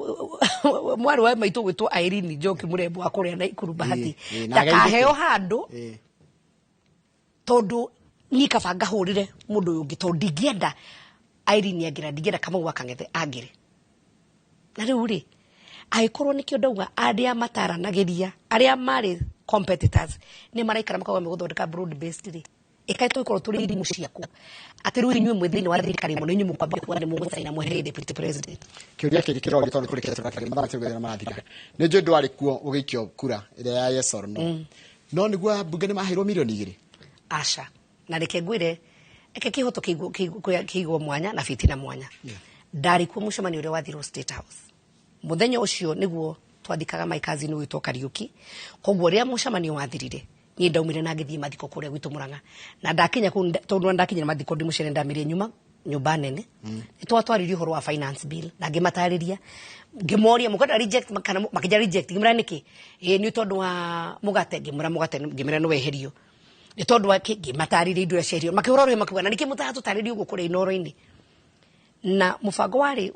wa maitu gwitwo Irene Njoki Murembo akuria na Ikuru Bahati ndakaheo handu tondu ni kabanga hurire mundu yungi tondu ndingienda Irene agira ndingienda Kamau wa Kang'ethe agire na riu ri aikorwo nikio ndauga aria mataranagiria aria mari competitors ni maraikara makawa meguthondeka broad based ri ikaito ikorwo turi irimu ciaku ati riu inyuĩ mwithini wa thirikari muno inyuĩ mukwambia kuga ni mugucaina mwehereire deputy president
kiuria kiki kirori tondu kuri kete bakari mathake gwethera marathika ni njo ndwari kuo ugikio kura ira ya yes or no no niguo bunge ni mahirwo milioni 2
asha na reke ngwire eke kihoto kiigwo mwanya na fitina mwanya ndari kuo mucemani uria wathirwo State House muthenya ucio niguo twathikaga maikazi ni witwo Kariuki koguo ria mucemani wathirire ni ndaumire na ngithie mathiko kuria gwitu Murang'a na ndakinya ku tondu ndakinya mathiko ndi mucere ndamire nyumba nene twatwaririo horo wa finance bill na ngimatariria ngimoria mukada reject kana makija reject ngimra niki ni tondu wa mugate ngimra no weherio ni tondu wa ngimatariria indo ciacio makihororo makiuga na niki mutatu taririo gukuria inoro-ini na mubango wari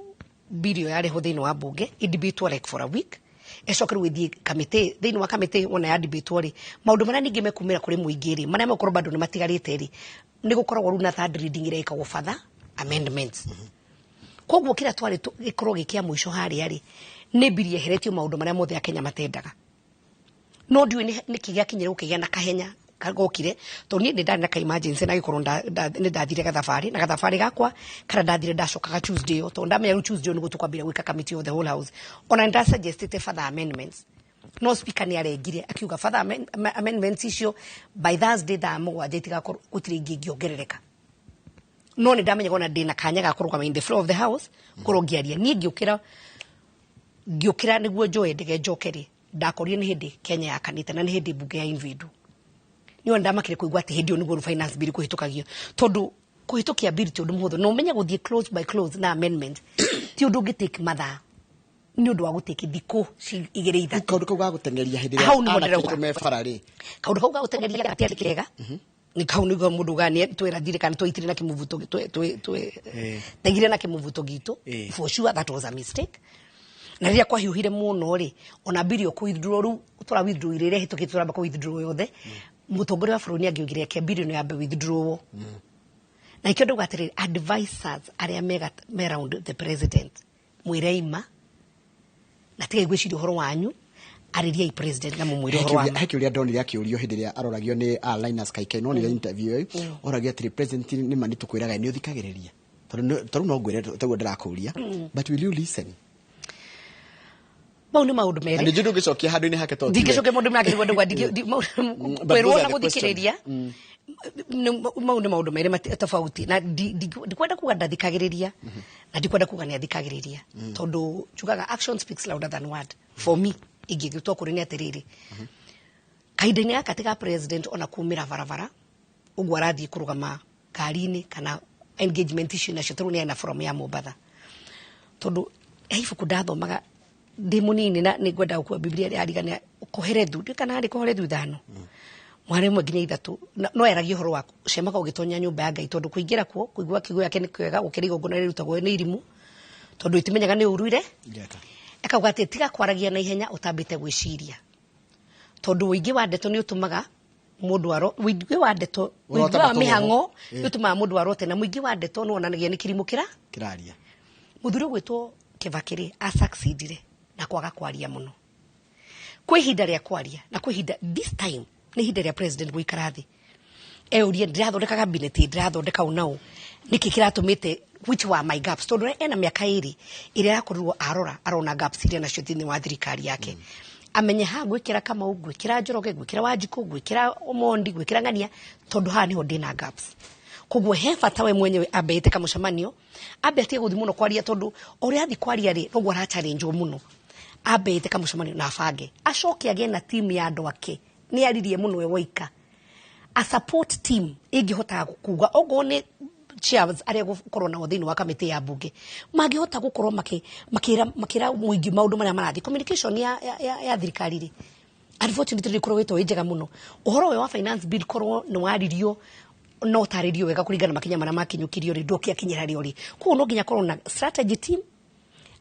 bill yari ho thiini wa bunge idibitwo like for a week ecokerwo withie kamite thiini wa kamite ona ya debate ri maundu maria ningi mekumira kuri muingi ri maria makorwo bado ni matigarite ri ni gukorwo ru na third reading ira ikago father amendments koguo kira twari gikorwo gikia mwisho hari ari ni biri eheretio maundu maria mothe ya Kenya matendaga no ndiwe nä kä gä akinyä gå kä gä a na kahenya gokire to niä ndä ndarä na ka emergency na gä korwo nä ndathire gathabarä na gathabarä gakwa kana ndathire ndacokaga Tuesday yo to ndamenya rä u Tuesday nä gå tå kwambä ra gwä ka committee of the whole house ona nä ndasuggestete further amendments no speaker nä arengire akiuga further amendments icio by Thursday thaa mũgwanja itigakorwo gũtirĩ ingĩ ingĩongerereka no nĩ ndamenya ona ndĩ na kanya ga kũrũgama in the floor of the house korwo ngĩaria niĩ ngĩũkĩra nĩguo njoe ndege njoke ndakorire nĩ hĩndĩ Kenya yakanĩte na nĩ hĩndĩ mbunge ya invidu niĩ ndamakire kũigua atĩ hĩndĩ ĩyo nĩguo finance bill kũhĩtũkagio tondũ kũhĩtũkia bill ti ũndũ mũhũthũ no ũmenye gũthiĩ close by close na amendment ti ũndũ ũngĩtake mathaa ni undu wa guteke thikũ igĩrĩ ithatũ
kaundu kau ga gũtengeria hĩndĩ ĩrĩa anake me bararĩ
kaundu kau ga gũtengeria atiarĩ kĩega ni kau nĩguo mũndũ gani twĩra thirikari twaitire na kĩmũvuto tegire na kĩmũvuto gitu for sure that was a mistake na rĩrĩa kwahiũhire mũno rĩ ona bill ku withdraw rĩu tũra withdraw ĩrĩa hĩtũkĩte tũramba ku withdraw yothe mũtongoria wa bũrũri angĩugire ke bill no yambe withdraw na ikĩo ndauga atĩrĩrĩ advisors arĩa me around the president mwĩreima na tiga igwĩciria ũhoro wanyu arĩria president na mũmwĩre ũhoro wanyu
hakĩũria ndonire akĩũrio hĩndĩ ĩrĩa aroragio nĩ Linus Kaikai no nĩ interview ĩyo oragia atĩrĩ president nĩ mani tũkwĩraga nĩ ũthikagĩrĩria tondũ no ngwĩre taguo ndĩrakũria but will you listen
mau nĩ maũndũ merĩ
nĩ njũndũ ngĩcokia handũ-inĩ hake tondũ
ndingĩcokia mũndũ make kwĩrwo na gũthikĩrĩria mau nĩ maũndũ merĩ tofauti na ndikwenda kuga ndathikagĩrĩria na ndikwenda kuga nĩ athikagĩrĩria tondũ njugaga action speaks louder than word for me ingĩgĩtwo kũrĩ nĩ atĩrĩrĩ kahinda-inĩ gaka tiga president ona kumĩra barabara ũguo arathiĩ kũrũgama ngari-inĩ kana engagement icio nacio tũrũ nĩ aina from ya Mombatha tondũ ibuku ndathomaga ndĩ mũnini na nĩ ngwenda gũkua Biblia ĩrĩa yarigania Koherethu kana harĩ Koherethu 5 mwarĩ mwe nginya 3 no eragia ũhoro wa cemaga ũgĩtonya nyũmba ya Ngai tondũ kũingĩra kuo kũigua kiugo yake nĩ kwega gũkĩra igongona rĩrutagwo nĩ irimũ tondũ itimenyaga nĩ ũruire akauga atĩ tiga kwaragia na ihenya ũtambĩte gwĩciria tondũ ũingĩ wa ndeto nĩ ũtũmaga mũndũ ũingĩ wa ndeto ũingĩ wa mĩhang'o nĩ ũtũmaga mũndũ arote na mũingĩ wa ndeto nĩ wonanagia nĩ kĩrimũ kĩraria mũthuri ũgwĩtwo Kĩbakĩrĩ succeedire na kwaga kwaria mũno kwĩ ihinda rĩa kwaria na kwĩ ihinda this time nĩ ihinda rĩa president gũikara thĩ eurie ndirathondeka cabinet ndirathondeka ũnaũ nĩkĩ kĩratũmĩte which were my gaps tondũ ena mĩaka ĩrĩ ĩrĩa yakorirwo arona gaps iria nacio thĩinĩ wa thirikari yake amenye ha gwĩkĩra Kamau gwĩkĩra Njoroge gwĩkĩra Wanjikũ gwĩkĩra Omondi gwĩkĩra Ng'ania tondũ haha niho ndĩna gaps koguo he bata we mwenyewe ambe ĩte kamũcemanio ambe atige gũthiĩ mũno kwaria tondũ ũrĩa athi kwaria rĩ noguo ara challenge mũno ambe ĩte kamũcemanio na abange acoke agĩe na team ya andũ ake nĩ aririe mũno we woika a support team ĩngĩhota kuga ogo nĩ chairs arĩa gũkorwo nao thĩinĩ wa kamĩtĩ ya mbunge mangĩhota gũkorwo makĩra mũingĩ maũndũ marĩa marathiĩ communication ya thirikari rĩ unfortunately korwo wĩtwo njega mũno ũhoro wa finance bill korwo nĩ waririo no tarĩrio wega kũringana makinya marĩa makinyũkirio rĩ ndũkĩakinyĩra rĩo rĩ koguo no nginya korwo na strategy team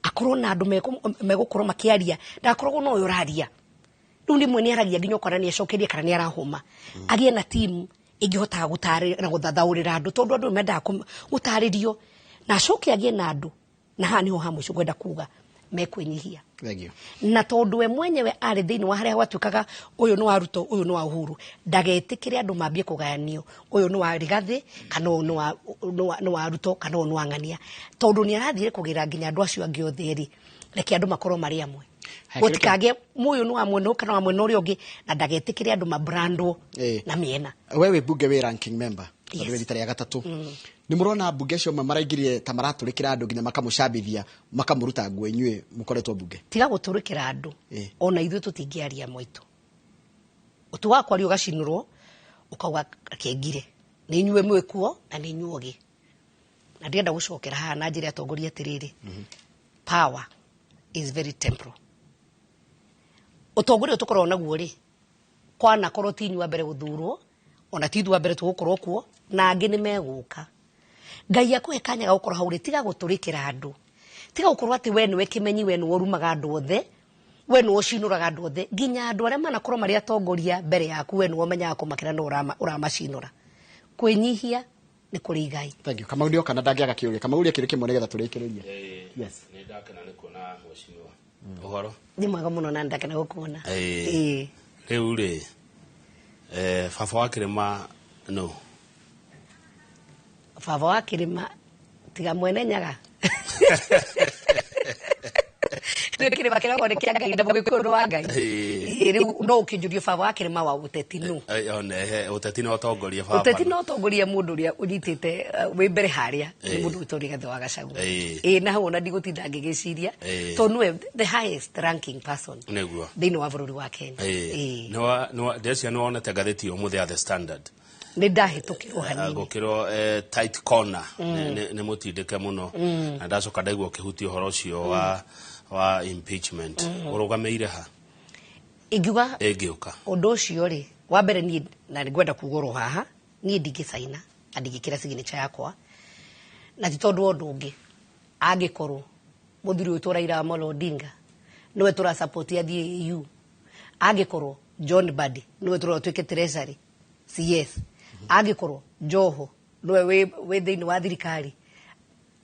akorwo na andũ megũkorwo makĩaria ndakoragwo no ũyũ ũraria rĩu rĩmwe nĩ aragia nginya ũkora nĩ acokeria kana nĩ arahũma agĩe na team ĩngĩhota gũtarĩria na gũthathaũrĩra andũ tondũ andũ mendaga gũtarĩrio na acoke agĩe na andũ na haha niho ha mũico ngwenda kuga mekwĩnyihia na tondũ we mwenyewe arĩ thĩinĩ wa harĩa gwatuĩkaga ũyũ nĩ wa Ruto ũyũ nĩ wa Uhuru ndagetĩkĩre andũ mambie kũgayanio ũyũ nĩ wa Rigathĩ kana ũyũ nĩ wa Ruto kana ũyũ nĩ wa Ng'ania tondũ nĩ arathire kũgĩra nginya andũ acio angĩ othe rĩ reke andũ makorwo marĩ amwe gũtikagĩe mũyũ nĩ wa mwena kana wa mwena ũrĩa ũngĩ na ndagetĩkĩre andũ mabrandwo na mĩena
we wĩ mbunge wĩ ranking member tondũ wĩ rita rĩa gatatũ nĩ mũrona mbunge acio maraingĩrire ta maratũrĩkĩra andũ nginya makamũcambithia makamũruta nguo inyuĩ mũkoretwo mbunge
tiga gũtũrĩkĩra andũ ona ithuĩ tũtingĩaria moitũ ũtu wa kwaria ũgacinũrwo ũkauga akengire nĩ inyuĩ mwĩkuo na nĩ inyuĩ ũgĩ na ndĩrenda gũcokera haha na njĩra atongoria atĩrĩrĩ power is very temporal ũtongoria tũkorwo naguo rĩ kwana korwo ti inyuĩ wa mbere gũthurwo ona ti ithuĩ wa mbere tũgũkorwo kuo na angĩ nĩ megũka Ngai akũhe kanya ga gũkorwo hau rĩ tiga gũtũrĩkĩra andũ tiga gũkorwo atĩ we nĩwe kĩmenyi we nĩwe ũrumaga andũ othe we nĩwe ũcinũraga andũ othe nginya andũ arĩa manakorwo marĩ atongoria mbere yaku we nĩwe ũmenyaga kũmakĩra na ũramacinũra kwĩnyihia nĩ kũrĩ igai.
Thank you. Kamau ndio kana ndangĩaga kĩũria Kamau ũrĩa kĩrĩ kĩmwe nĩgetha tũrĩkĩrĩrie.
Yes. Nĩ ndakena nĩ kuona mheshimiwa. Ũhoro?
Nĩ mwega mũno na ndakena gũkuona.
Riu ri baba wa Kirima no
baba wa Kirima tiga mwene Nyaga Kirima kiragwo ni kia Ngai na Mugikuyu wa Ngai riu no ukinjurio baba wa Kirima wa uteti no
one uteti no utongoria baba
uteti no utongoria mundu uria unyitite wi mbere haria ni mundu witori Gathe wa Gachagua na hau ona ndigutinda ngigiciria to nwe the highest ranking person
neguo
thini wa bururi wa Kenya
no decia no onete ngatheti o muthe The Standard
ni ndahitukirwo hanini
gukirwo tight corner ni mutindike muno na ndacoka ndaigua kihuti horo cio wa impeachment urugameire ha
ingiuga
egiuka
undu ucio ri wa mbere ni na ngwenda kugorwo haha ni ndingicaina andigikira signature yakwa na ti tondu undu ungi angikorwo muthuri uyu Raila Amolo Odinga niwe tura support ya DAU angikorwo John Mbadi niwe tura twike treasury CS angikorwo Joho niwe we thini wa thirikari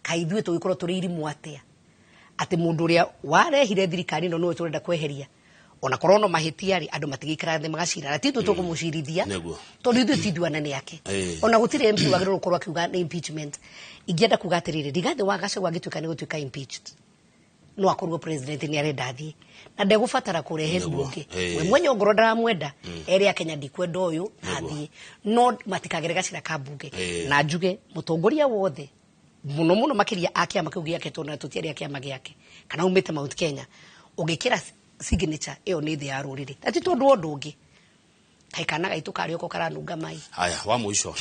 kaithwe tugikorwo turi irimu atia ati mundu uria warehire thirikari no niwe turenda kweheria ona korono mahitia ri andu matigikira thĩ magacira ati tu tukumucirithia tondu ithu tithuana ni yake ona gutire MP wagirwo gukorwo akiuga ni impeachment ingienda kuga atiriri Rigathi wa Gachagua agituika ni gutuika impeached no akorwo president ni arenda athie na ndegubatara kurehe bunge we mwenye ngoro ndaramwenda eri ya Kenya ndikwenda uyu athie no matikagere gacira ka bunge na njuge mutongoria wothe muno muno makiria akia makiugia yake tona tutiari akia magiake kana umite Mount Kenya ugikira signature iyo ni thi ya ruriri ati tondu undu ungi kaikana gaitu kari uko karanunga mai
haya wa muico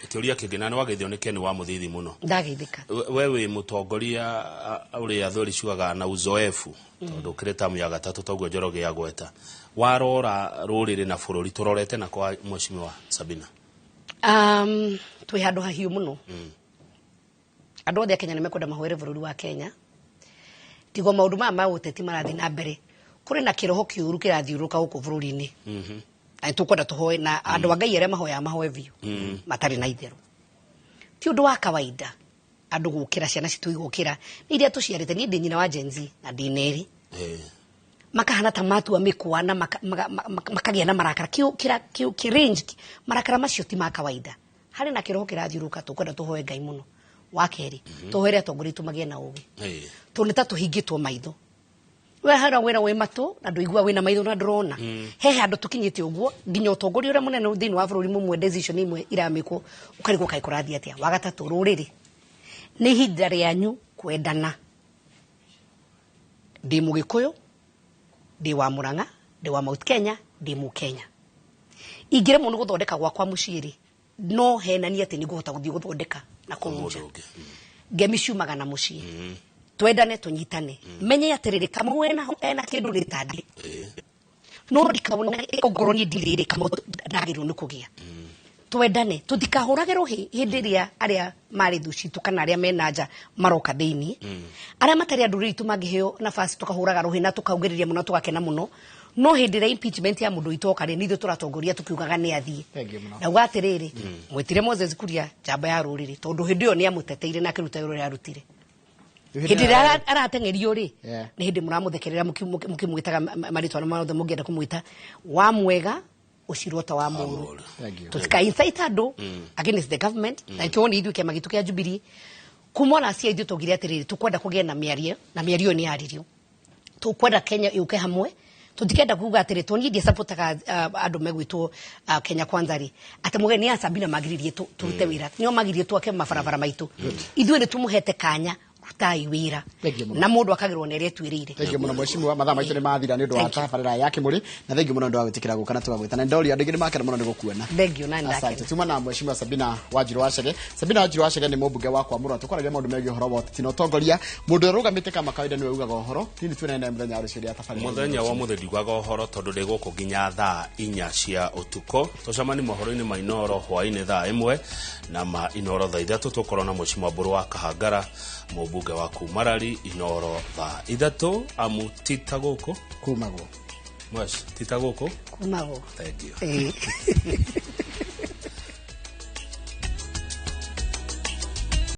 teoria kingina ni wagithio ni keni wa muthithi muno
ndagithika
wewe mutongoria uri athori ciugaga na uzoefu tondu kireta mu ya gatatu toguo Njoroge ya gweta warora ruriri na bururi turorete na kwa mheshimiwa Sabina
twi handu hahiu muno andu othe a Kenya nimekwenda mahoere bururi wa Kenya tigo maundu ma uteti marathi na mbere kuri na kiroho kiuru kirathiuruka guku bururi-ini na tukwenda tuhoe na andu Ngai aria mahoya mahoe biu matari na itheru ti undu wa kawaida andu gukira ciana citu igukira ni iria tuciarite ni ndi nyina wa Gen Z na ndineri makahana ta matua mikwa na makagia na marakara ki range marakara macio ti ma kawaida hari na kiroho kirathiuruka tukwenda tuhoe Ngai muno wakeri tuhere atongori tumagie na ugi tunita tuhingitwo maitho we hara wera we mato na nduigua we na maitho na ndrona he handu tukinyite uguo nginya utongori ura munene thini wa bururi mumwe decision imwe iramikwo ukarigwo kai kurathia atia wa gatatu ruriri ni hinda rianyu kwendana ndi Mugikuyu ndi wa Murang'a ndi wa Mount Kenya ndi Mukenya ingire muno guthondeka gwakwa muciiri no henani ati ni guhota guthii guthondeka na kumunja ngemi ciumaga na mucii twendane tunyitane menye atiriri kamwe ena kindu ritandi no ndikabona ngoro ni ndiriri kamwe ndagirwo ni kugia twendane tutikahuragirwo hindi ria aria mari thuci tukana aria menanja maroka thiini aria matari andu ritu mangiheo nafasi tukahuraga ruhi na tukaugiriria muno tugakena muno no hindi ria impeachment ya mundu itoka ri nithu turatongoria tukiugaga ni athie na ugatiriri mwetire Moses Kuria jamba ya ruriri tondu hindi yo ni amuteteire na kiruta yoro ya rutire hindi ria aratengerio ri ni hindi muramuthekerera mukimwitaga maritwa na mothe mungienda kumwita wa mwega ucirota wa muru tutika insight andu against the government na kioni ithu kia magitu kia Jubilee kumona acia ithu tugire atiriri tukwenda kugia na miario ni aririo tukwenda Kenya yuke hamwe tutikenda kuga atiri toni ndi supportaga andu megwitwo Kenya Kwanza ri atamuge ni Sabina magiririe turute wira nio magiririe twake mabarabara maitu ithu ni tumuhete kanya rutai wira na mundu akagirwo nere twirire
thengi muno mheshimiwa mathaa maitu ni mathira ni undu wa tabarira ya kimuri na thengi muno ndu wa gwitikira gukana twagwita na ndori andu ngi makena muno ni gukuona
thengi na ndake
asante tuma na mheshimiwa Sabina Wanjiru wa Chege Sabina Wanjiru wa Chege ni mubunge wa Kwamurwa tukwaragia maundu megi horo wa tino tongoria mundu rugamite kama kawaida niwe ugaga horo tini twena muthenya wa rucio ya tabarira
muthenya wa muthedi gwaga horo tondu ndiguko nginya thaa 4 cia utuko tucamani mohoro-ini ma Inoro hwaini thaa 1 na ma Inoro thaa 3 tukorona mheshimiwa Mburu wa Kahangara mubunge wa Kumarari Inoro thaa 3 amutita guko
kumago
mwash tita guko
kumago
thank you